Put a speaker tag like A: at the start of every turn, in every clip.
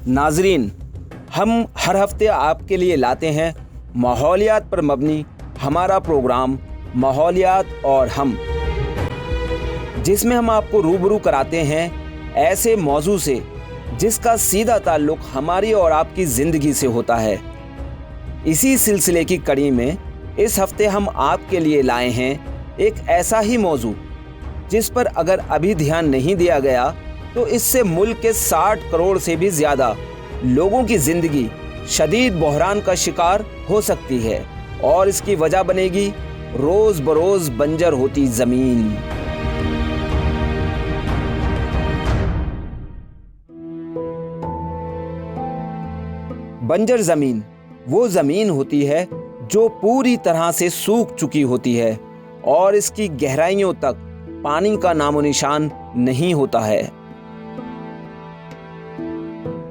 A: नाजरीन, हम हर हफ्ते आपके लिए लाते हैं माहौलियात पर मबनी हमारा प्रोग्राम माहौलियात और हम, जिसमें हम आपको रूबरू कराते हैं ऐसे मौजू से जिसका सीधा ताल्लुक हमारी और आपकी ज़िंदगी से होता है। इसी सिलसिले की कड़ी में इस हफ्ते हम आपके लिए लाए हैं एक ऐसा ही मौजू जिस पर अगर अभी ध्यान नहीं दिया गया तो इससे मुल्क के 60 करोड़ से भी ज़्यादा लोगों की ज़िंदगी शदीद बहरान का शिकार हो सकती है और इसकी वजह बनेगी रोज़ बरोज़ बंजर होती ज़मीन। बंजर ज़मीन वो ज़मीन होती है जो पूरी तरह से सूख चुकी होती है और इसकी गहराइयों तक पानी का नामो निशान नहीं होता है।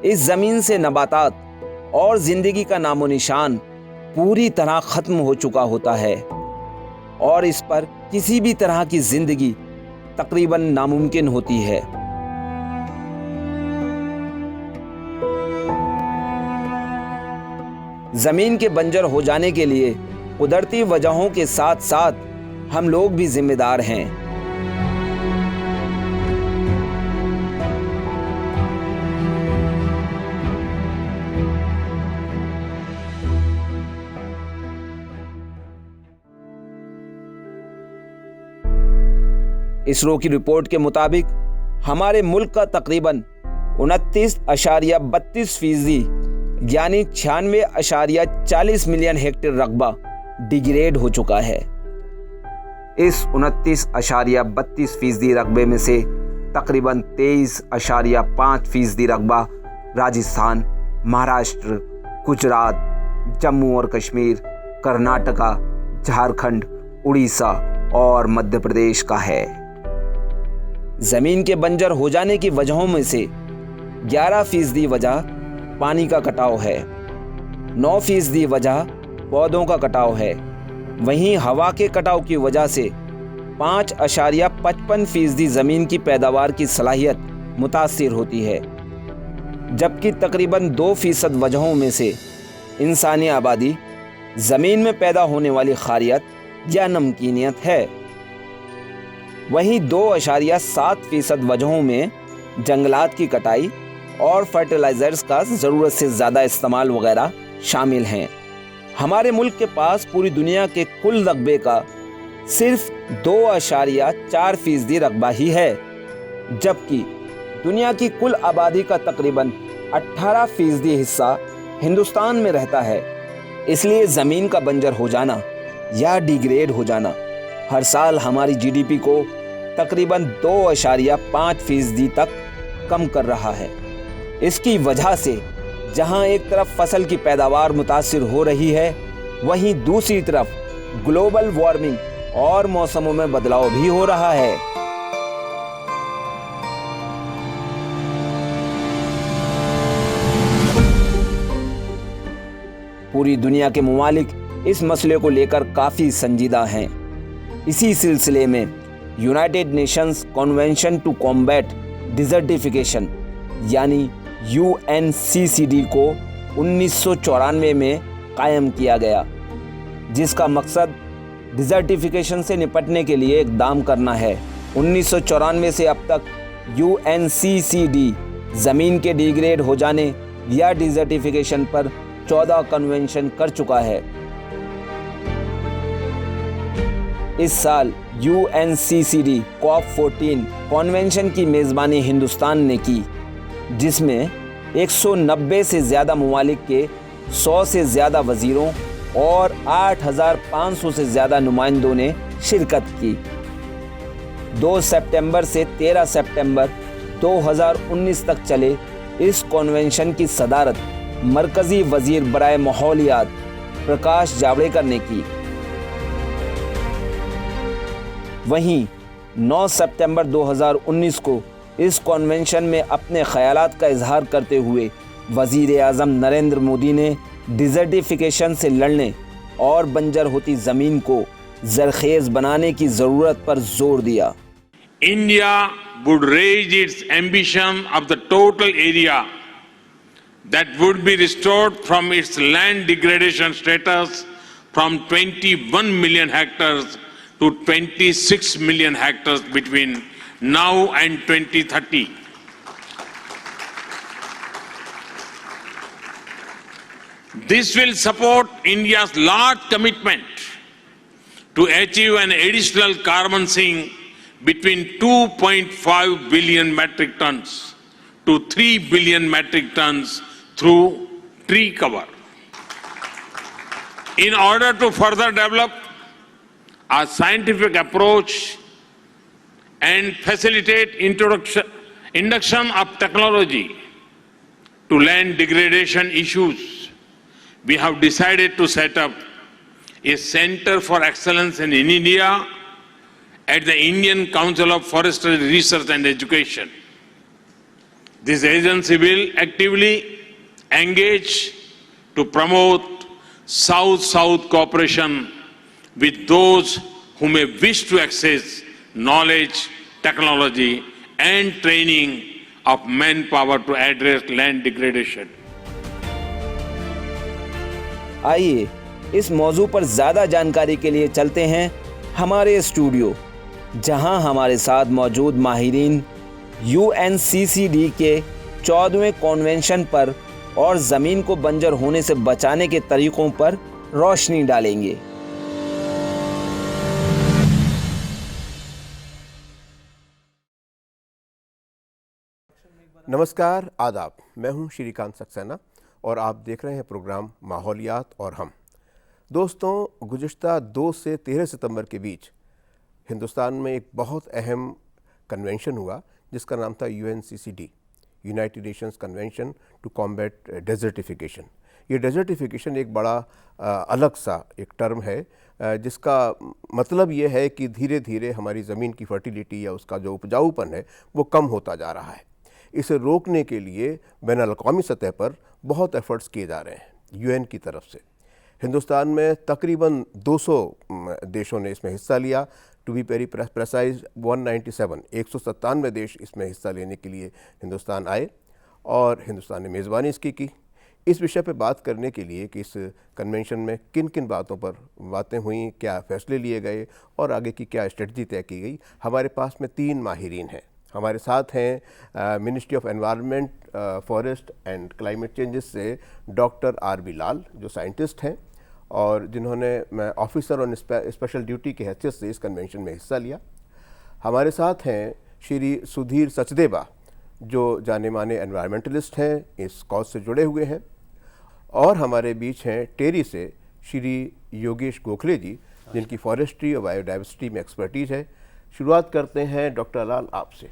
A: इस ज़मीन से नबातात और ज़िंदगी का नामो निशान पूरी तरह ख़त्म हो चुका होता है और इस पर किसी भी तरह की ज़िंदगी तकरीबन नामुमकिन होती है। ज़मीन के बंजर हो जाने के लिए कुदरती वजहों के साथ साथ हम लोग भी जिम्मेदार हैं। इसरो की रिपोर्ट के मुताबिक हमारे मुल्क का तकरीबन 29.32% यानी 96.40 मिलियन हेक्टेयर रकबा डिग्रेड हो चुका है। इस 29.32% रकबे में से तकरीबन 23.5% रकबा राजस्थान, महाराष्ट्र, गुजरात, जम्मू और कश्मीर, कर्नाटका, झारखंड, उड़ीसा और मध्य प्रदेश का है। ज़मीन के बंजर हो जाने की वजहों में से 11% वजह पानी का कटाव है, 9% वजह पौधों का कटाव है। वहीं हवा के कटाव की वजह से 5.55% ज़मीन की पैदावार की सलाहियत मुतासिर होती है, जबकि तकरीबन 2% वजहों में से इंसानी आबादी, ज़मीन में पैदा होने वाली खारियत या नमकीनियत है। वहीं 2.7% वजहों में जंगलात की कटाई और फर्टिलाइज़र्स का ज़रूरत से ज़्यादा इस्तेमाल वगैरह शामिल हैं। हमारे मुल्क के पास पूरी दुनिया के कुल रकबे का सिर्फ 2.4% रकबा ही है, जबकि दुनिया की कुल आबादी का तकरीबन 18% हिस्सा हिंदुस्तान में रहता है। इसलिए ज़मीन का बंजर हो जाना या डिग्रेड हो जाना हर साल हमारी जीडीपी को तकरीबन 2.5% तक कम कर रहा है। इसकी वजह से जहां एक तरफ फसल की पैदावार मुतासिर हो रही है, वहीं दूसरी तरफ ग्लोबल वार्मिंग और मौसमों में बदलाव भी हो रहा है। पूरी दुनिया के मुमालिक इस मसले को लेकर काफ़ी संजीदा हैं। इसी सिलसिले में United Nations convention to combat desertification यानी UNCCD को 1994 में कायम किया गया, जिसका मकसद डिज़र्टिफिकेशन से निपटने के लिए इक़दाम करना है। 1994 से अब तक UNCCD ज़मीन के डिग्रेड हो जाने या डिज़र्टिफिकेशन पर 14 कन्वेंशन कर चुका है। इस साल UNCCD COP14 कन्वेंशन की मेज़बानी हिंदुस्तान ने की, जिसमें 190 से ज़्यादा मुमालिक के 100 से ज़्यादा वज़ीरों और 8,500 से ज़्यादा नुमाइंदों ने शिरकत की। 2 सितंबर से 13 सितंबर 2019 तक चले इस कन्वेंशन की सदारत मरकज़ी वज़ीर बराए माहौलियात प्रकाश जावड़ेकर ने की। वहीं 9 सितंबर 2019 को इस कन्वेंशन में अपने ख़यालात का इजहार करते हुए वज़ीर आज़म नरेंद्र मोदी ने डिज़र्टिफिकेशन से लड़ने और बंजर होती ज़मीन को ज़रख़ेज़ बनाने की ज़रूरत पर जोर दिया।
B: India would raise its ambition of the total area that would be restored from its land degradation status from 21 million hectares to 26 million hectares between now and 2030. This will support India's large commitment to achieve an additional carbon sink between 2.5 billion metric tons to 3 billion metric tons through tree cover. In order to further develop a scientific approach and facilitate induction of technology to land degradation issues, we have decided to set up a Center for Excellence in India at the Indian Council of Forestry Research and Education. This agency will actively engage to promote South-South cooperation with those who may wish to access knowledge, technology and training of manpower to address land degradation.
A: आइए इस मौजू पर ज़्यादा जानकारी के लिए चलते हैं हमारे स्टूडियो, जहां हमारे साथ मौजूद माहिरीन UNCCD के 14वें कॉन्वेंशन पर और ज़मीन को बंजर होने से बचाने के तरीक़ों पर रोशनी डालेंगे।
C: नमस्कार, आदाब। मैं हूं श्रीकांत सक्सेना और आप देख रहे हैं प्रोग्राम माहौलियात और हम। दोस्तों, गुज़िश्ता 2 से 13 सितंबर के बीच हिंदुस्तान में एक बहुत अहम कन्वेंशन हुआ जिसका नाम था UNCCD, United Nations convention to combat desertification. ये डेजर्टिफिकेशन एक बड़ा अलग सा एक टर्म है जिसका मतलब ये है कि धीरे धीरे हमारी ज़मीन की फर्टिलिटी या उसका जो उपजाऊपन है वो कम होता जा रहा है। इसे रोकने के लिए बैनुल-अक़वामी सतह पर बहुत एफ़र्ट्स किए जा रहे हैं UN की तरफ से। हिंदुस्तान में तकरीबन 200 देशों ने इसमें हिस्सा लिया। टू बी वेरी प्रेसाइज 197 देश इसमें हिस्सा लेने के लिए हिंदुस्तान आए और हिंदुस्तान ने मेज़बानी इसकी की। इस विषय पर बात करने के लिए कि इस कन्वेंशन में किन किन बातों पर बातें हुई, क्या फ़ैसले लिए गए और आगे की क्या स्ट्रेटजी तय की गई, हमारे पास में 3 माहिरीन हैं। हमारे साथ हैं ministry of environment, forest and climate changes से डॉक्टर RB लाल, जो साइंटिस्ट हैं और जिन्होंने ऑफिसर ऑन स्पेशल ड्यूटी की हैसियत से इस कन्वेंशन में हिस्सा लिया। हमारे साथ हैं श्री सुधीर सचदेवा, जो जाने माने एनवायरमेंटलिस्ट हैं, इस कॉज से जुड़े हुए हैं। और हमारे बीच हैं टेरी से श्री योगेश गोखले जी, जिनकी फॉरेस्ट्री और बायोडाइवर्सिटी में एक्सपर्टीज़ है। शुरुआत करते हैं डॉक्टर लाल आपसे।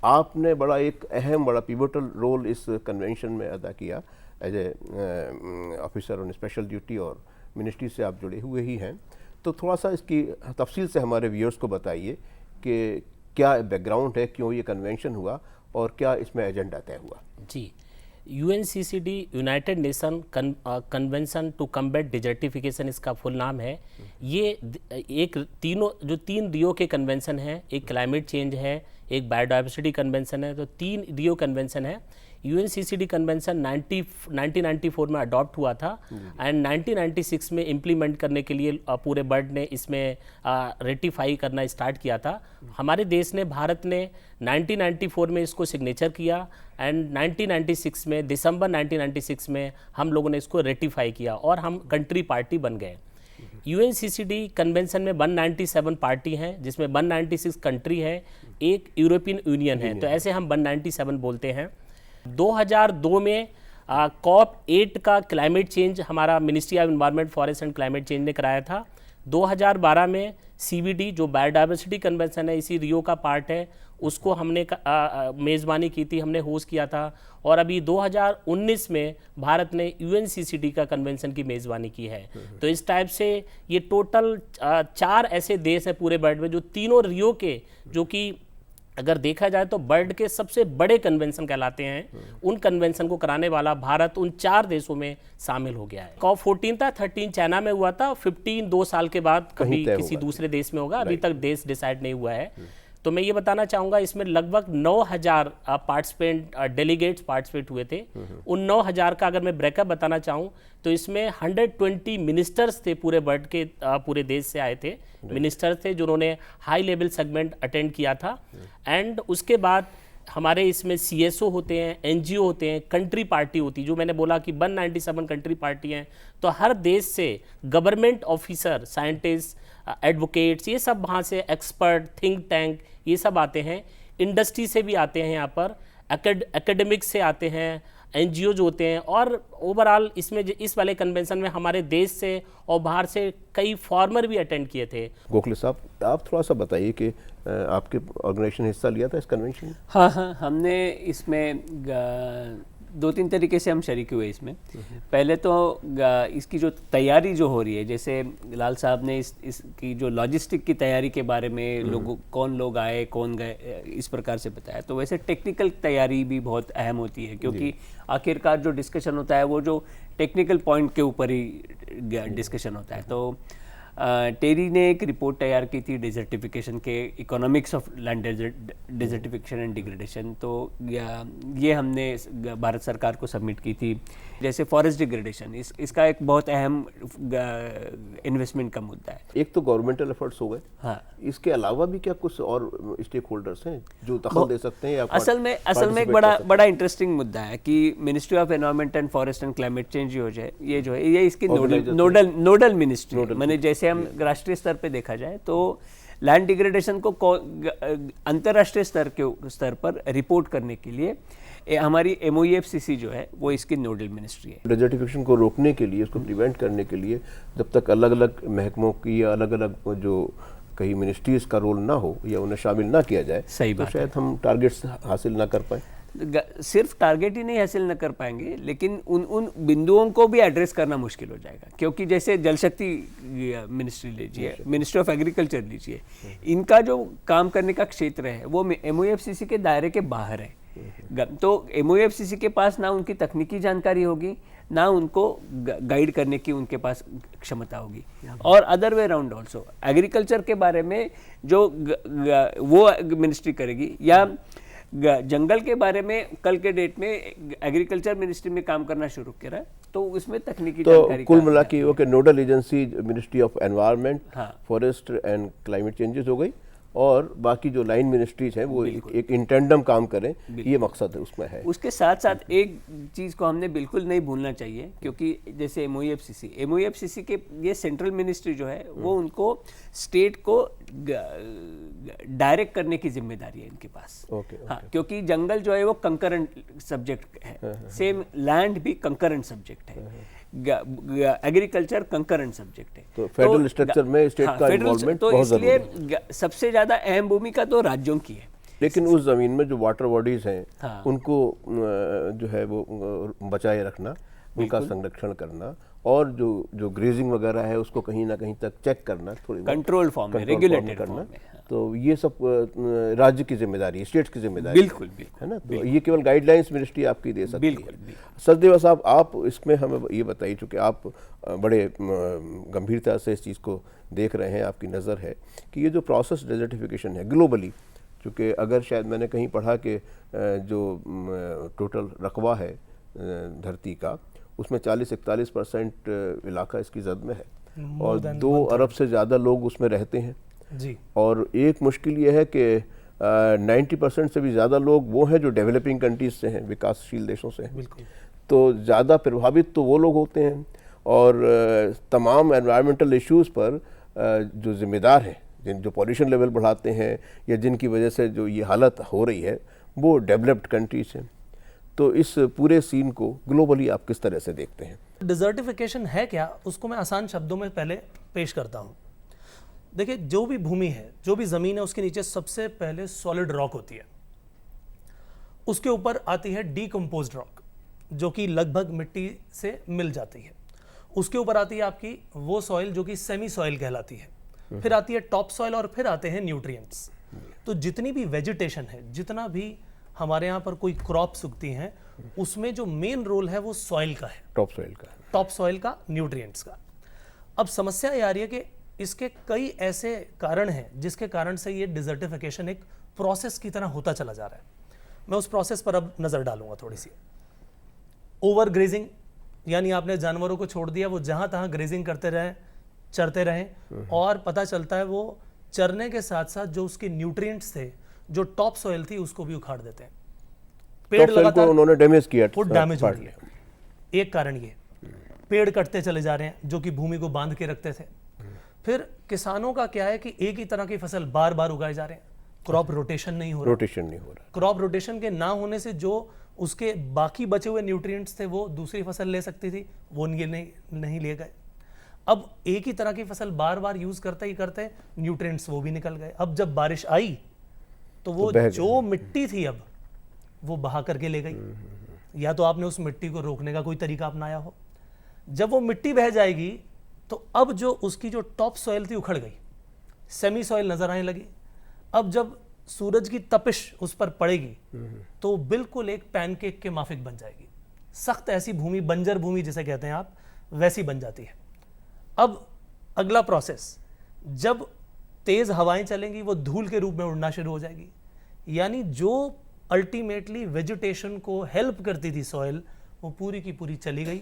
C: आपने एक बड़ा पिवोटल रोल इस कन्वेंशन में अदा किया as a officer on special duty और मिनिस्ट्री से आप जुड़े हुए ही हैं। तो थोड़ा सा इसकी तफसील से हमारे व्यूअर्स को बताइए कि क्या बैकग्राउंड है, क्यों ये कन्वेंशन हुआ और क्या इसमें एजेंडा तय हुआ।
D: जी, UNCCD United Nation convention to combat desertification इसका फुल नाम है। ये तीन रियो के कन्वेंशन हैं, एक क्लाइमेट चेंज है, एक बायोडाइवर्सिटी कन्वेंशन है, तो 3 रियो कन्वेंशन है। UNCCD कन्वेंशन 1994 में अडॉप्ट हुआ था एंड 1996 में इम्प्लीमेंट करने के लिए पूरे वर्ल्ड ने इसमें रेटिफाई करना स्टार्ट किया था। हमारे देश ने, भारत ने 1994 में इसको सिग्नेचर किया एंड 1996 में, दिसंबर 1996 में हम लोगों ने इसको रेटिफाई किया और हम कंट्री पार्टी बन गए। UNCCD कन्वेंशन में 197 पार्टी हैं, जिसमें 196 कंट्री है, एक यूरोपियन यूनियन है, तो ऐसे हम 197 बोलते हैं। 2002 में COP8 का क्लाइमेट चेंज हमारा ministry of environment, forest and climate change ने कराया था। 2012 में CBD जो बायोडाइवर्सिटी कन्वेंशन है, इसी रियो का पार्ट है, उसको हमने मेज़बानी की थी, हमने होस्ट किया था। और अभी 2019 में भारत ने UNCCD का कन्वेंशन की मेज़बानी की है। तो इस टाइप से ये टोटल 4 ऐसे देश हैं पूरे वर्ल्ड में जो तीनों रियो के, जो कि अगर देखा जाए तो वर्ल्ड के सबसे बड़े कन्वेंशन कहलाते हैं, उन कन्वेंशन को कराने वाला भारत उन 4 देशों में शामिल हो गया है। COP14 था, 13 चाइना में हुआ था, 15 2 साल के बाद कभी किसी दूसरे देश में होगा, अभी तक देश डिसाइड नहीं हुआ है। तो मैं ये बताना चाहूँगा इसमें लगभग 9,000 पार्टिसिपेंट डेलीगेट्स पार्टिसिपेट हुए थे। उन 9,000 का अगर मैं ब्रेकअप बताना चाहूँ तो इसमें 120 मिनिस्टर्स थे, पूरे वर्ल्ड के पूरे देश से आए थे मिनिस्टर्स थे जिन्होंने हाई लेवल सेगमेंट अटेंड किया था। एंड उसके बाद हमारे इसमें CSO होते हैं, NGO होते हैं, कंट्री पार्टी होती, जो मैंने बोला कि 197 कंट्री पार्टी हैं। तो हर देश से गवर्नमेंट ऑफिसर, साइंटिस्ट, एडवोकेट्स, ये सब वहाँ से एक्सपर्ट, थिंक टैंक, ये सब आते हैं। इंडस्ट्री से भी आते हैं यहाँ पर, एकेडमिक्स से आते हैं, NGO जो होते हैं। और ओवरऑल इसमें इस वाले कन्वेंशन में हमारे देश से और बाहर से कई फॉर्मर भी अटेंड किए थे।
C: गोखले साहब, आप थोड़ा सा बताइए कि आपके ऑर्गेनाइजेशन हिस्सा लिया था इस कन्वेंशन में?
E: हाँ, हमने इसमें 2-3 तरीके से हम शरीक हुए इसमें। पहले तो इसकी जो तैयारी जो हो रही है, जैसे लाल साहब ने इसकी जो लॉजिस्टिक की तैयारी के बारे में लोगों कौन लोग आए कौन गए इस प्रकार से बताया। तो वैसे टेक्निकल तैयारी भी बहुत अहम होती है, क्योंकि आखिरकार जो डिस्कशन होता है वो जो टेक्निकल पॉइंट के ऊपर ही डिस्कशन होता है। तो टेरी ने एक रिपोर्ट तैयार की थी डिजर्टिफिकेशन के, economics of land desertification and degradation. तो ये हमने भारत सरकार को सबमिट की थी। जैसे फॉरेस्ट डिग्रेडेशन, इसका एक बहुत अहम इन्वेस्टमेंट का मुद्दा है।
C: एक तो गवर्नमेंटल एफर्ट्स हो गए,
E: हाँ,
C: इसके अलावा भी क्या कुछ और स्टेक होल्डर्स हैं जो दखल दे सकते हैं या
E: असल में एक बड़ा इंटरेस्टिंग मुद्दा है कि ministry of environment and forest and climate change ये इसकी नोडल मिनिस्ट्री, मैंने जैसे हम राष्ट्रीय स्तर पे देखा जाए तो लैंड डिग्रेडेशन को अंतर्राष्ट्रीय स्तर पर रिपोर्ट करने के लिए हमारी MOEFCC जो है वो इसकी नोडल मिनिस्ट्री है।
C: डिजर्टिफिकेशन को रोकने के लिए, उसको प्रिवेंट करने के लिए जब तक अलग अलग महकमों की या अलग अलग जो कहीं मिनिस्ट्रीज का रोल ना हो या उन्हें शामिल ना किया जाए,
E: सही
C: तो
E: बात
C: शायद हम टारगेट्स हासिल ना कर पाए।
E: सिर्फ टारगेट ही नहीं हासिल न कर पाएंगे, लेकिन उन बिंदुओं को भी एड्रेस करना मुश्किल हो जाएगा। क्योंकि जैसे जल शक्ति मिनिस्ट्री लीजिए, मिनिस्ट्री ऑफ एग्रीकल्चर लीजिए, इनका जो काम करने का क्षेत्र है वो MOEFCC के दायरे के बाहर है। तो MOEFCC के पास ना उनकी तकनीकी जानकारी होगी, ना उनको गाइड करने की उनके पास क्षमता होगी। और other way around also agriculture के बारे में जो वो मिनिस्ट्री करेगी, या जंगल के बारे में कल के डेट में एग्रीकल्चर मिनिस्ट्री में काम करना शुरू करा, तो उसमें तकनीकी जानकारी
C: कुल मिला के वो nodal agency ministry of environment, forest and climate changes हो गई, और बाकी जो लाइन मिनिस्ट्रीज हैं वो एक इन टेंडम काम करें, ये मकसद है उसमें है।
E: उसके साथ साथ एक चीज़ को हमने बिल्कुल नहीं भूलना चाहिए, क्योंकि जैसे MOEFCC के ये सेंट्रल मिनिस्ट्री जो है वो उनको स्टेट को डायरेक्ट करने की जिम्मेदारी है इनके पास। हाँ, क्योंकि जंगल जो है वो कंकरेंट सब्जेक्ट है, सेम लैंड भी कंकरेंट सब्जेक्ट है, एग्रीकल्चर कंकरेंट सब्जेक्ट है।
C: तो फेडरल स्ट्रक्चर में स्टेट का इन्वॉल्वमेंट
E: तो
C: बहुत जरूरी है।
E: इसलिए सबसे ज्यादा अहम भूमिका तो राज्यों की है।
C: लेकिन उस जमीन में जो वाटर बॉडीज हैं, उनको जो है वो बचाए रखना, उनका संरक्षण करना, और जो ग्रेजिंग वगैरह है उसको कहीं ना कहीं तक चेक करना, थोड़ी
E: कंट्रोल फॉर्म में, रेगुलेटेड करना,
C: तो ये सब राज्य की जिम्मेदारी है, स्टेट्स की जिम्मेदारी
E: बिल्कुल
C: है ना। तो ये केवल गाइडलाइंस मिनिस्ट्री आपकी दे सकती है। सचदेवा साहब, आप इसमें हमें ये बताइए, चूँकि आप बड़े गंभीरता से इस चीज़ को देख रहे हैं, आपकी नज़र है कि ये जो प्रोसेस डेजर्टिफिकेशन है ग्लोबली, चूँकि अगर शायद मैंने कहीं पढ़ा कि जो टोटल रकबा है धरती का, उसमें 40-41% इलाका इसकी जद में है, और 2 अरब से ज़्यादा लोग उसमें रहते हैं जी। और एक मुश्किल ये है कि 90% से भी ज़्यादा लोग वो हैं जो डेवलपिंग कंट्रीज से हैं, विकासशील देशों से हैं। तो ज़्यादा प्रभावित तो वो लोग होते हैं, और तमाम एनवायरमेंटल इश्यूज़ पर जो जिम्मेदार हैं, जो पॉल्यूशन लेवल बढ़ाते हैं या जिनकी वजह से जो ये हालत हो रही है, वो डेवलप्ड कंट्रीज हैं। तो इस पूरे सीन को ग्लोबली आप किस तरह से देखते हैं?
F: डिजर्टिफिकेशन है क्या, उसको मैं आसान शब्दों में पहले पेश करता हूँ। देखिए, जो भी भूमि है, जो भी ज़मीन है, उसके नीचे सबसे पहले सॉलिड रॉक होती है, उसके ऊपर आती है डीकम्पोज्ड रॉक जो कि लगभग मिट्टी से मिल जाती है, उसके ऊपर आती है आपकी वो सॉइल जो कि सेमी सॉइल कहलाती है, फिर आती है टॉप सॉइल, और फिर आते हैं न्यूट्रिएंट्स। तो जितनी भी वेजिटेशन है, जितना भी हमारे यहाँ पर कोई क्रॉप्स उगती हैं, उसमें जो मेन रोल है वो सॉइल का है, टॉप सॉइल का, न्यूट्रिएंट्स का। अब समस्या ये आ रही है कि इसके कई ऐसे कारण हैं जिसके कारण से ये डिजर्टिफिकेशन एक प्रोसेस की तरह होता चला जा रहा है। मैं उस प्रोसेस पर अब नज़र डालूंगा थोड़ी सी। ओवर ग्रेजिंग, यानी आपने जानवरों को छोड़ दिया, वो जहाँ तहाँ ग्रेजिंग करते रहें, चरते रहें, और पता चलता है वो चरने के साथ साथ जो उसके न्यूट्रिएंट्स थे, जो टॉप सॉइल थी, उसको भी उखाड़ देते हैं। पेड़ लगातार
C: उन्होंने डैमेज किया,
F: वो डैमेज हो रही है। एक कारण ये, पेड़ कटते चले जा रहे हैं जो कि भूमि को बांध के रखते थे। फिर किसानों का क्या है कि एक ही तरह की फसल बार बार उगाए जा रहे हैं, क्रॉप रोटेशन नहीं हो रहा। क्रॉप रोटेशन के ना होने से जो उसके बाकी बचे हुए न्यूट्रिएंट्स थे वो दूसरी फसल ले सकती थी, वो नहीं ले गए। अब एक ही तरह की फसल बार बार यूज करते ही करते न्यूट्रिएंट्स वो भी निकल गए। अब जब बारिश आई तो वो जो मिट्टी थी अब वो बहा करके ले गई। या तो आपने उस मिट्टी को रोकने का कोई तरीका अपनाया हो। जब वो मिट्टी बह जाएगी तो अब जो उसकी जो टॉप सॉइल थी उखड़ गई, सेमी सॉइल नजर आने लगी। अब जब सूरज की तपिश उस पर पड़ेगी तो बिल्कुल एक पैनकेक के माफिक बन जाएगी। सख्त ऐसी भूमि, बंजर भूमि जिसे कहते हैं आप, वैसी बन जाती है। अब अगला प्रोसेस, जब तेज हवाएं चलेंगी वो धूल के रूप में उड़ना शुरू हो जाएगी। यानी जो अल्टीमेटली वेजिटेशन को हेल्प करती थी सॉइल, वो पूरी की पूरी चली गई।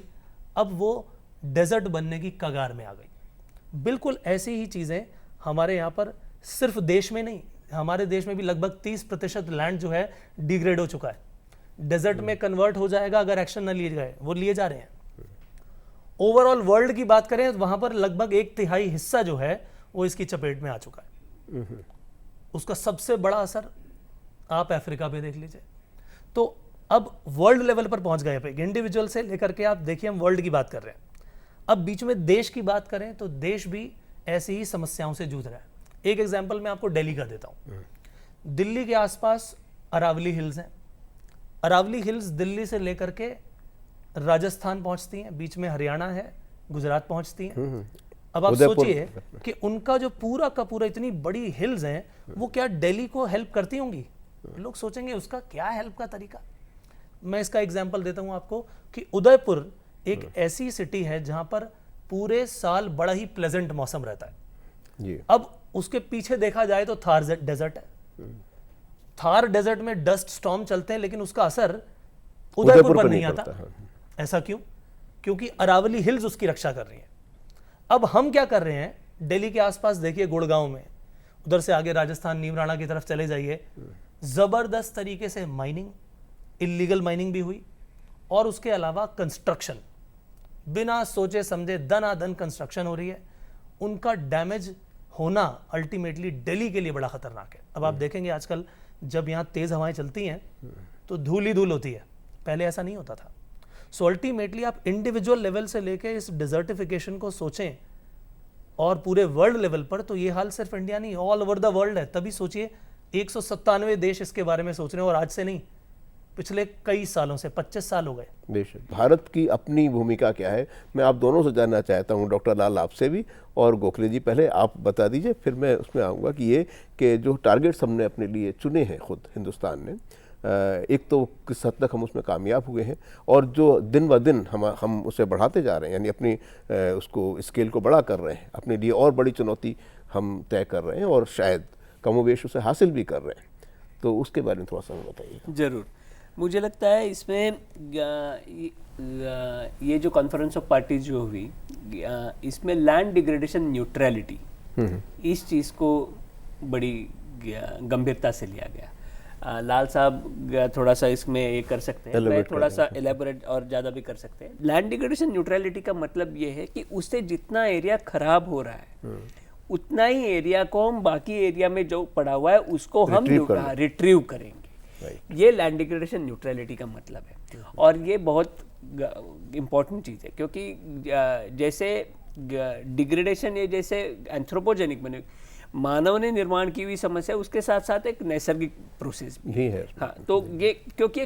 F: अब वो डेजर्ट बनने की कगार में आ गई। बिल्कुल ऐसी ही चीज़ें हमारे यहाँ पर सिर्फ देश में नहीं, हमारे देश में भी लगभग 30% लैंड जो है डिग्रेड हो चुका है। डेजर्ट में कन्वर्ट हो जाएगा अगर एक्शन न लिए गए, वो लिए जा रहे हैं। ओवरऑल वर्ल्ड की बात करें तो वहां पर लगभग 1/3 हिस्सा जो है वो इसकी चपेट में आ चुका है। उसका सबसे बड़ा असर आप अफ्रीका पे देख लीजिए। तो अब वर्ल्ड लेवल पर पहुंच गए, पे इंडिविजुअल से लेकर के आप देखिए, हम वर्ल्ड की बात कर रहे हैं। अब बीच में देश की बात करें तो देश भी ऐसी ही समस्याओं से जूझ रहा है। एक एग्जांपल मैं आपको दिल्ली का देता हूं। दिल्ली के आसपास अरावली हिल्स हैं। अरावली हिल्स दिल्ली से लेकर के राजस्थान पहुंचती हैं, बीच में हरियाणा है, गुजरात पहुंचती हैं। अब आप सोचिए कि उनका जो पूरा का पूरा इतनी बड़ी हिल्स हैं, वो क्या दिल्ली को हेल्प करती होंगी? लोग सोचेंगे उसका क्या हेल्प का तरीका। मैं इसका एग्जांपल देता हूं आपको कि उदयपुर एक ऐसी सिटी है जहां पर पूरे साल बड़ा ही प्लेजेंट मौसम रहता है जी। अब उसके पीछे देखा जाए तो थार डेजर्ट है। थार डेजर्ट में डस्ट स्टॉर्म चलते हैं, लेकिन उसका असर उदयपुर पर नहीं आता। ऐसा क्यों? क्योंकि अरावली हिल्स उसकी रक्षा कर रही है। अब हम क्या कर रहे हैं, दिल्ली के आसपास देखिए, गुड़गांव में, उधर से आगे राजस्थान नीमराणा की तरफ चले जाइए, जबरदस्त तरीके से माइनिंग, इलीगल माइनिंग भी हुई, और उसके अलावा कंस्ट्रक्शन, बिना सोचे समझे दनादन कंस्ट्रक्शन हो रही है। उनका डैमेज होना अल्टीमेटली दिल्ली के लिए बड़ा खतरनाक है। अब आप देखेंगे आजकल जब यहाँ तेज हवाएं चलती हैं तो धूल ही धूल होती है, पहले ऐसा नहीं होता था। सो अल्टीमेटली आप इंडिविजुअल लेवल से लेके इस डिजर्टिफिकेशन को सोचें और पूरे वर्ल्ड लेवल पर, तो ये हाल सिर्फ इंडिया नहीं, ऑल ओवर द वर्ल्ड है। तभी सोचिए 197 देश इसके बारे में सोच रहे हैं, और आज से नहीं, पिछले कई सालों से, 25 साल हो गए।
C: बेशक। भारत की अपनी भूमिका क्या है, मैं आप दोनों से जानना चाहता हूं, डॉक्टर लाल आपसे भी और गोखले जी। पहले आप बता दीजिए, फिर मैं उसमें आऊँगा कि ये कि जो टारगेट्स हमने अपने लिए चुने हैं खुद हिंदुस्तान ने, एक तो किस हद तक हम उसमें कामयाब हुए हैं, और जो दिन ब दिन हम उसे बढ़ाते जा रहे हैं, यानी अपनी उसको स्केल को बड़ा कर रहे हैं, अपने लिए और बड़ी चुनौती हम तय कर रहे हैं और शायद कमोवेश उसे हासिल भी कर रहे हैं। तो उसके बारे में थोड़ा सा बताइए।
E: ज़रूर। मुझे लगता है इसमें ये जो कॉन्फ्रेंस ऑफ पार्टीज जो हुई, इसमें लैंड डिग्रेडेशन न्यूट्रलिटी, इस चीज़ को बड़ी गंभीरता से लिया गया। लाल साहब थोड़ा सा इसमें ये कर सकते हैं, मैं थोड़ा सा एलेबोरेट और ज़्यादा भी कर सकते हैं। लैंड डिग्रेडेशन न्यूट्रलिटी का मतलब ये है कि उससे जितना एरिया खराब हो रहा है उतना ही एरिया को हम बाकी एरिया में जो पड़ा हुआ है उसको हम रिट्रीव करेंगे। ये लैंड डिग्रेडेशन न्यूट्रलिटी का मतलब है, और ये बहुत इम्पोर्टेंट चीज़ है, क्योंकि जैसे डिग्रेडेशन ये जैसे एंथ्रोपोजेनिक बने, मानव ने निर्माण की हुई समस्या, उसके साथ साथ एक नैसर्गिक प्रोसेस भी है। हाँ, तो ये क्योंकि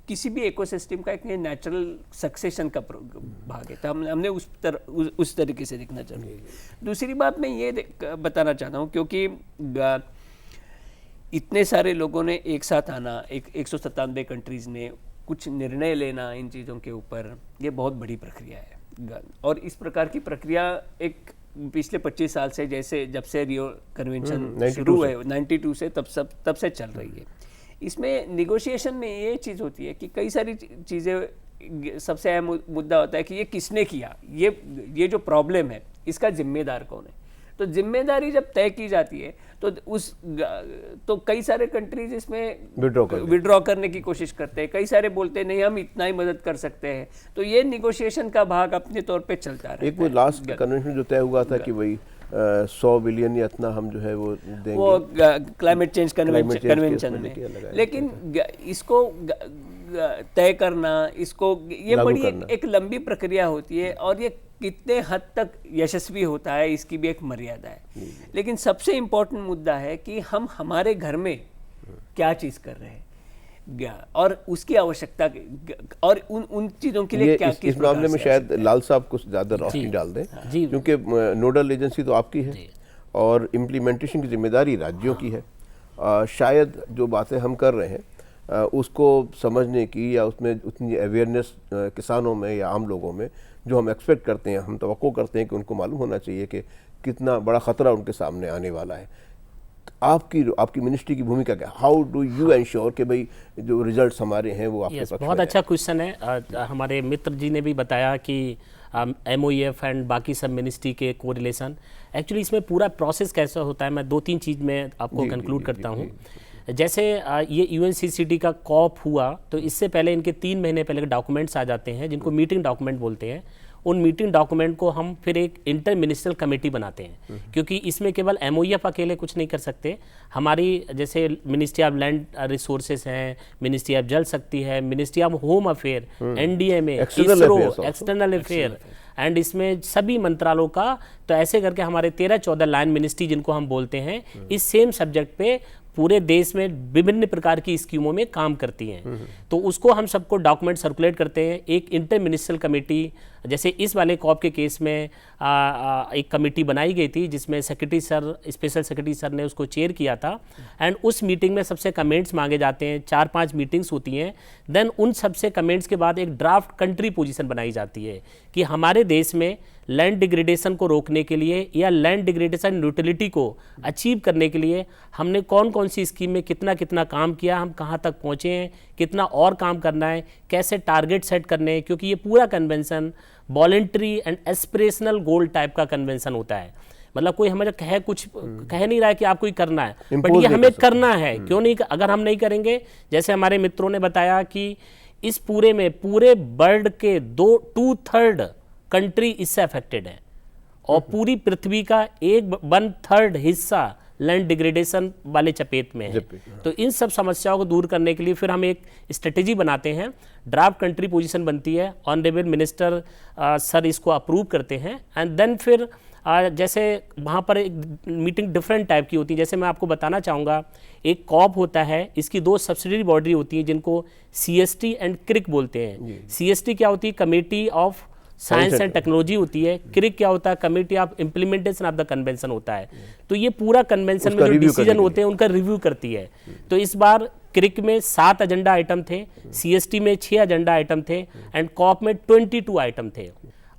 E: किसी भी इकोसिस्टम का एक नेचुरल सक्सेशन का भाग है, तो हमने उस तरीके से देखना चाहिए। दूसरी बात मैं ये बताना चाहता हूँ, क्योंकि इतने सारे लोगों ने एक साथ आना, 197 कंट्रीज़ ने कुछ निर्णय लेना इन चीज़ों के ऊपर, ये बहुत बड़ी प्रक्रिया है, और इस प्रकार की प्रक्रिया एक पिछले 25 साल से, जैसे जब से रियो कन्वेंशन
C: 92
E: शुरू हुए 92 से तब से चल रही है। इसमें निगोशिएशन में ये चीज़ होती है कि कई सारी चीज़ें, सबसे अहम मुद्दा होता है कि ये किसने किया, ये जो प्रॉब्लम है इसका जिम्मेदार कौन है। तो जिम्मेदारी जब तय की जाती है तो कई सारे कंट्रीज इसमें विड्रॉ करने की कोशिश करते हैं, कई सारे बोलते हैं नहीं हम इतना ही मदद कर सकते हैं। तो ये निगोशिएशन का भाग अपने तौर पे चलता रहता है।
C: एक वो लास्ट कन्वेंशन जो तय हुआ था कि भाई 100 बिलियन या इतना हम जो है वो देंगे,
E: वो क्लाइमेट चेंज कन्वेंशन में, लेकिन इसको तय करना, इसको ये बड़ी एक लंबी प्रक्रिया होती है और ये कितने हद तक यशस्वी होता है इसकी भी एक मर्यादा है। लेकिन सबसे इम्पोर्टेंट मुद्दा है कि हम हमारे घर में क्या चीज़ कर रहे हैं और उसकी आवश्यकता और उन चीज़ों के लिए क्या,
C: इस मामले में शायद लाल साहब कुछ ज़्यादा रोशनी डाल दें, क्योंकि नोडल एजेंसी तो आपकी है और इम्प्लीमेंटेशन की जिम्मेदारी राज्यों की है। शायद जो बातें हम कर रहे हैं उसको समझने की या उसमें उतनी अवेयरनेस किसानों में या आम लोगों में जो हम एक्सपेक्ट करते हैं, हम तवक्को करते हैं कि उनको मालूम होना चाहिए कि कितना बड़ा ख़तरा उनके सामने आने वाला है। आपकी मिनिस्ट्री की भूमिका क्या, हाउ डू यू एंश्योर कि भाई जो रिजल्ट्स हमारे हैं वो आपके पक्ष में?
D: बहुत अच्छा क्वेश्चन है। हमारे मित्र जी ने भी बताया कि MOEF एंड बाकी सब मिनिस्ट्री के कोरिलेशन, एक्चुअली इसमें पूरा प्रोसेस कैसा होता है, मैं 2-3 चीज़ में आपको कंक्लूड करता हूँ। जैसे ये UNCCD का कॉप हुआ तो इससे पहले इनके 3 महीने पहले डॉक्यूमेंट्स आ जाते हैं जिनको मीटिंग डॉक्यूमेंट बोलते हैं। उन मीटिंग डॉक्यूमेंट को हम फिर एक इंटर मिनिस्ट्रियल कमेटी बनाते हैं, क्योंकि इसमें केवल MOEF अकेले कुछ नहीं कर सकते। हमारी जैसे मिनिस्ट्री ऑफ लैंड रिसोर्सेज हैं, मिनिस्ट्री ऑफ जल शक्ति है, ministry of home affair, NDMA, ISRO, external affair and इसमें सभी मंत्रालयों का, तो ऐसे करके हमारे 13-14 लाइन मिनिस्ट्री जिनको हम बोलते हैं इस सेम सब्जेक्ट पे पूरे देश में विभिन्न प्रकार की स्कीमों में काम करती हैं। तो उसको हम सबको डॉक्यूमेंट सर्कुलेट करते हैं। एक इंटर मिनिस्ट्रियल कमेटी, जैसे इस वाले कॉप के केस में एक कमेटी बनाई गई थी जिसमें secretary sir, special secretary sir ने उसको चेयर किया था एंड उस मीटिंग में सबसे कमेंट्स मांगे जाते हैं। 4-5 मीटिंग्स होती हैं। देन उन सबसे कमेंट्स के बाद एक ड्राफ्ट कंट्री पोजीशन बनाई जाती है कि हमारे देश में लैंड डिग्रेडेशन को रोकने के लिए या लैंड डिग्रेडेशन न्यूट्रलिटी को अचीव करने के लिए हमने कौन कौन सी स्कीम में कितना कितना काम किया, हम कहाँ तक पहुँचे हैं, कितना और काम करना है, कैसे टारगेट सेट करने हैं, क्योंकि ये पूरा convention voluntary and aspirational goal type का कन्वेंशन होता है। मतलब कोई हमें कह नहीं रहा है कि आपको ही करना है, बट ये हमें करना है। क्यों नहीं, अगर हम नहीं करेंगे, जैसे हमारे मित्रों ने बताया कि इस पूरे वर्ल्ड के 2/3 कंट्री इससे अफेक्टेड है और पूरी पृथ्वी का 1/3 हिस्सा लैंड डिग्रेडेशन वाले चपेट में है। तो इन सब समस्याओं को दूर करने के लिए फिर हम एक स्ट्रेटेजी बनाते हैं, ड्राफ्ट कंट्री पोजीशन बनती है, ऑनरेबल मिनिस्टर सर इसको अप्रूव करते हैं एंड देन फिर जैसे वहाँ पर एक मीटिंग डिफरेंट टाइप की होती है। जैसे मैं आपको बताना चाहूँगा, एक कॉप होता है, इसकी 2 सब्सिडरी बॉडी होती हैं जिनको CST एंड क्रिक बोलते हैं। CST क्या होती है, committee of science and technology होती है। क्रिक क्या होता है, committee of implementation of the convention होता है। तो ये पूरा कन्वेंशन में जो डिसीजन होते हैं उनका रिव्यू करती है। तो इस बार क्रिक में 7 एजेंडा आइटम थे, CST में 6 एजेंडा आइटम थे एंड कॉप में 22 आइटम थे।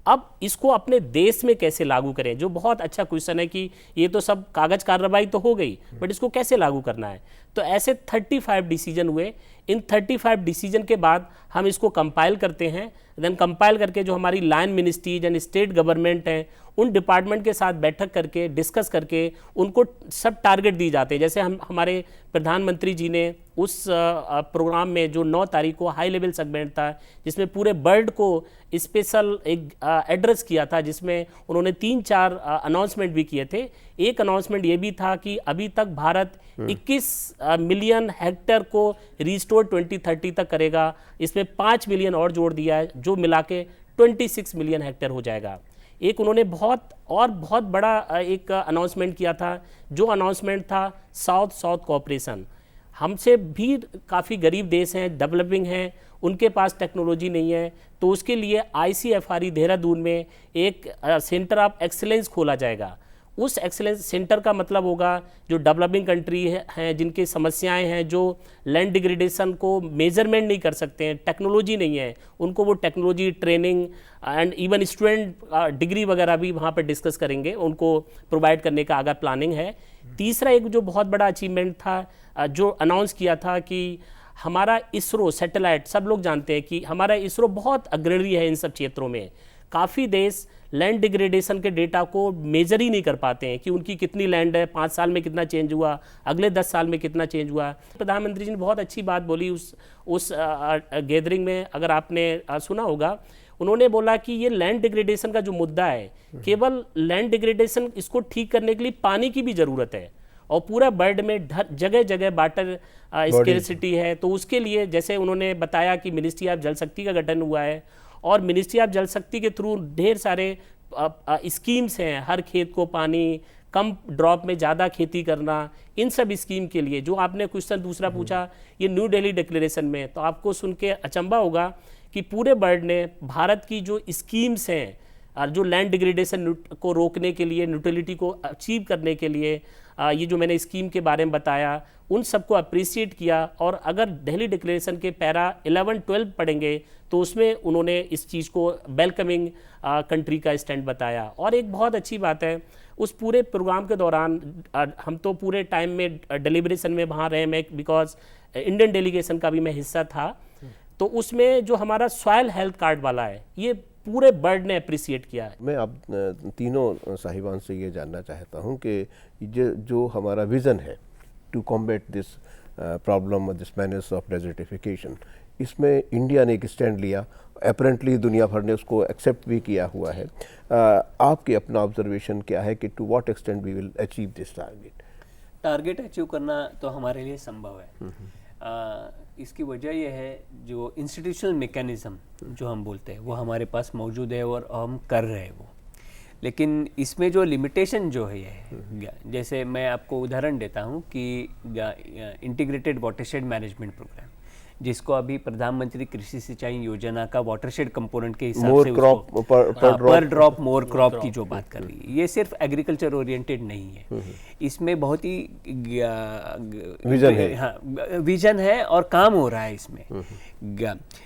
D: अब इसको अपने देश में कैसे लागू करें, जो बहुत अच्छा क्वेश्चन है कि ये तो सब कागज कार्रवाई तो हो गई, बट इसको कैसे लागू करना है। तो ऐसे 35 डिसीजन हुए। इन 35 डिसीजन के बाद हम इसको कंपाइल करते हैं। देन कंपाइल करके जो हमारी line ministries and state government हैं उन डिपार्टमेंट के साथ बैठक करके डिस्कस करके उनको सब टारगेट दिए जाते हैं। जैसे हमारे प्रधानमंत्री जी ने उस प्रोग्राम में जो 9 तारीख को हाई लेवल सेगमेंट था जिसमें पूरे वर्ल्ड को स्पेशल एक एड्रेस किया था, जिसमें उन्होंने 3-4 अनाउंसमेंट भी किए थे। एक अनाउंसमेंट ये भी था कि अभी तक भारत 21 मिलियन हेक्टेयर को रिस्टोर 2030 तक करेगा। इसमें 5 मिलियन और जोड़ दिया है, जो मिला के 26 मिलियन हेक्टेयर हो जाएगा। एक उन्होंने बहुत बड़ा एक अनाउंसमेंट किया था, जो अनाउंसमेंट था साउथ कोऑपरेशन। हमसे भी काफ़ी गरीब देश हैं, डेवलपिंग हैं, उनके पास टेक्नोलॉजी नहीं है, तो उसके लिए ICFRE देहरादून में एक सेंटर ऑफ एक्सीलेंस खोला जाएगा। उस एक्सेलेंस सेंटर का मतलब होगा जो डेवलपिंग कंट्री हैं जिनकी समस्याएं हैं, जो लैंड डिग्रेडेशन को मेजरमेंट नहीं कर सकते हैं, टेक्नोलॉजी नहीं है, उनको वो technology training and even student degree वगैरह भी वहाँ पर डिस्कस करेंगे, उनको प्रोवाइड करने का आगे प्लानिंग है। तीसरा एक जो बहुत बड़ा अचीवमेंट था जो अनाउंस किया था कि हमारा इसरो सैटेलाइट, सब लोग जानते हैं कि हमारा इसरो बहुत अग्रणी है इन सब क्षेत्रों में। काफ़ी देश लैंड डिग्रेडेशन के डेटा को मेजर ही नहीं कर पाते हैं कि उनकी कितनी लैंड है, 5 साल में कितना चेंज हुआ, अगले 10 साल में कितना चेंज हुआ। प्रधानमंत्री जी ने बहुत अच्छी बात बोली उस गैदरिंग में, अगर आपने सुना होगा, उन्होंने बोला कि ये लैंड डिग्रेडेशन का जो मुद्दा है, केवल लैंड डिग्रेडेशन, इसको ठीक करने के लिए पानी की भी ज़रूरत है और पूरा वर्ल्ड में जगह जगह वाटर स्केर्सिटी है। तो उसके लिए जैसे उन्होंने बताया कि मिनिस्ट्री ऑफ जल शक्ति का गठन हुआ है और मिनिस्ट्री ऑफ जल शक्ति के थ्रू ढेर सारे स्कीम्स हैं, हर खेत को पानी, कम ड्रॉप में ज़्यादा खेती करना, इन सब स्कीम के लिए। जो आपने क्वेश्चन दूसरा पूछा ये न्यू दिल्ली डिक्लेरेशन में, तो आपको सुन के अचंभा होगा कि पूरे वर्ल्ड ने भारत की जो स्कीम्स हैं और जो लैंड डिग्रेडेशन को रोकने के लिए, न्यूट्रलिटी को अचीव करने के लिए ये जो मैंने स्कीम के बारे में बताया, उन सबको अप्रिशिएट किया। और अगर दिल्ली डिक्लेरेशन के पैरा 11-12 पढ़ेंगे तो उसमें उन्होंने इस चीज़ को वेलकमिंग कंट्री का स्टैंड बताया। और एक बहुत अच्छी बात है, उस पूरे प्रोग्राम के दौरान हम तो पूरे टाइम में डिलीब्रेशन में वहाँ रहे, मैं बिकॉज इंडियन डेलीगेशन का भी मैं हिस्सा था, तो उसमें जो हमारा सॉयल हेल्थ कार्ड वाला है, ये पूरे वर्ल्ड ने अप्रिशिएट किया है।
C: मैं आप तीनों साहिबान से ये जानना चाहता हूँ कि जो हमारा विज़न है to combat this problem this manners of desertification, इसमें इंडिया ने एक स्टैंड लिया, अपेरेंटली दुनिया भर ने उसको एक्सेप्ट भी किया हुआ है। आपके अपना ऑब्जर्वेशन क्या है कि to what extent we will achieve this
E: target achieve करना तो हमारे लिए संभव है। इसकी वजह यह है जो इंस्टीट्यूशनल मैकेनिज्म जो हम बोलते हैं वो हमारे पास मौजूद है और हम कर रहे हैं वो। लेकिन इसमें जो लिमिटेशन जो है, जैसे मैं आपको उदाहरण देता हूँ कि इंटीग्रेटेड वाटरशेड मैनेजमेंट प्रोग्राम, जिसको अभी प्रधानमंत्री कृषि सिंचाई योजना का वाटरशेड कंपोनेंट के हिसाब से पर ड्रॉप मोर क्रॉप की जो बात कर रही है, ये सिर्फ एग्रीकल्चर ओरिएंटेड नहीं है, इसमें बहुत ही विजन है और काम हो रहा है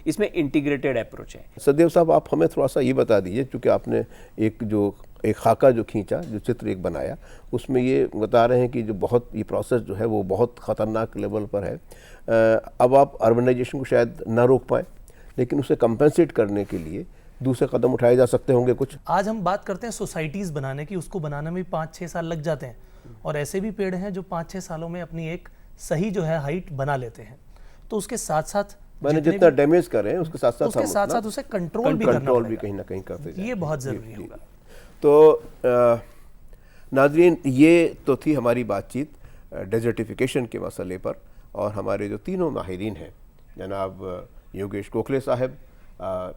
E: इसमें इंटीग्रेटेड अप्रोच है।
C: सदेव साहब, आप हमें थोड़ा सा ये बता दीजिए, क्योंकि आपने एक खाका जो खींचा, जो चित्र एक बनाया, उसमें ये बता रहे हैं कि जो बहुत ये प्रोसेस जो है वो बहुत ख़तरनाक लेवल पर है। अब आप अर्बनाइजेशन को शायद ना रोक पाएँ, लेकिन उसे कंपेंसेट करने के लिए दूसरे कदम उठाए जा सकते होंगे कुछ।
F: आज हम बात करते हैं सोसाइटीज़ बनाने की, उसको बनाने में 5-6 साल लग जाते हैं, और ऐसे भी पेड़ हैं जो 5-6 सालों में अपनी एक सही जो है हाइट बना लेते हैं। तो उसके साथ साथ
C: मैंने जितना डैमेज कर रहे हैं उसके साथ साथ
F: उसे कंट्रोल भी
C: कहीं ना कहीं करते जाएं।
F: ये बहुत ज़रूरी होगा।
C: तो नाज़रीन, ये तो थी हमारी बातचीत डेजर्टिफिकेशन के मसले पर, और हमारे जो तीनों माहिरीन हैं, जनाब योगेश गोखले साहब,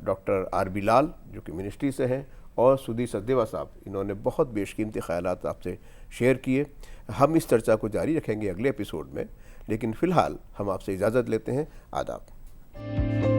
C: डॉक्टर आर.बी. लाल जो कि मिनिस्ट्री से हैं, और सुधीर सचदेवा साहब, इन्होंने बहुत बेशकीमती ख्यालात आपसे शेयर किए। हम इस चर्चा को जारी रखेंगे अगले एपिसोड में, लेकिन फ़िलहाल हम आपसे इजाज़त लेते हैं। आदाब।